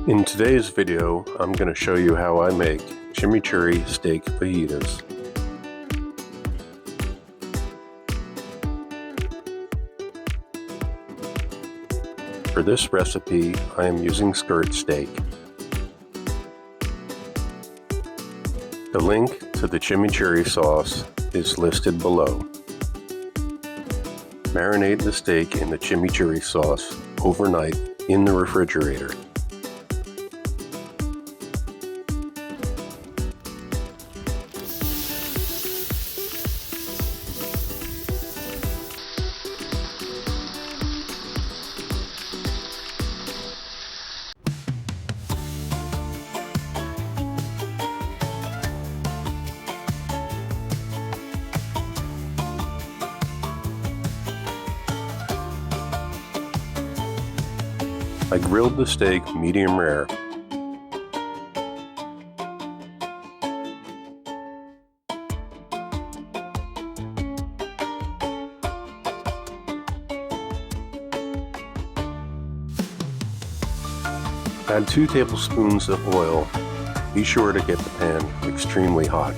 In today's video, I'm going to show you how I make Chimichurri Steak Fajitas. For this recipe, I am using skirt steak. The link to the chimichurri sauce is listed below. Marinate the steak in the chimichurri sauce overnight in the refrigerator. I grilled the steak medium rare. Add 2 tablespoons of oil. Be sure to get the pan extremely hot.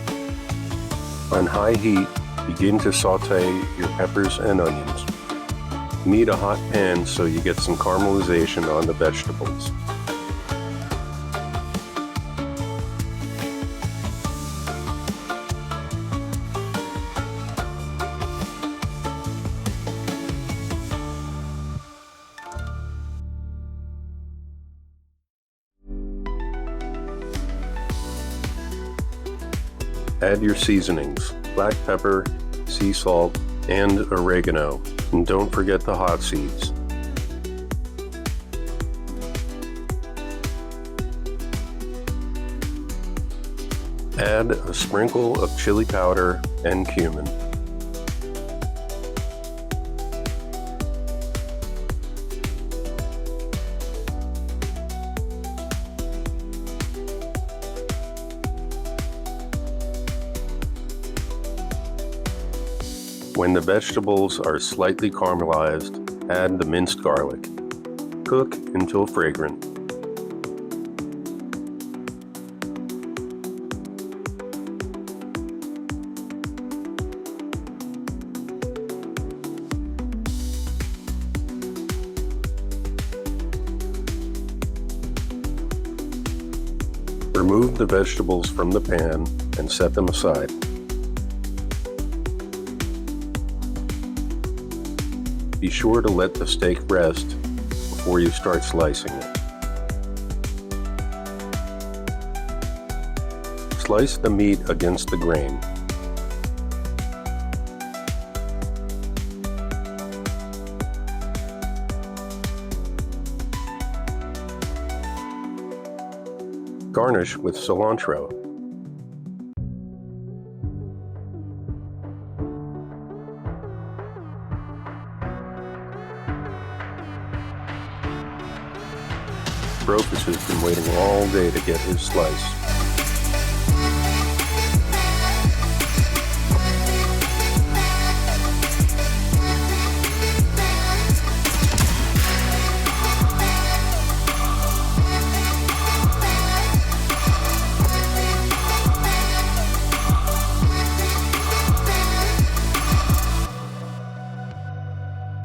On high heat, begin to saute your peppers and onions. You need a hot pan so you get some caramelization on the vegetables. Add your seasonings, black pepper, sea salt, and oregano. And don't forget the hot seeds. Add a sprinkle of chili powder and cumin. When the vegetables are slightly caramelized, add the minced garlic. Cook until fragrant. Remove the vegetables from the pan and set them aside. Be sure to let the steak rest before you start slicing it. Slice the meat against the grain. Garnish with cilantro. Rufus has been waiting all day to get his slice.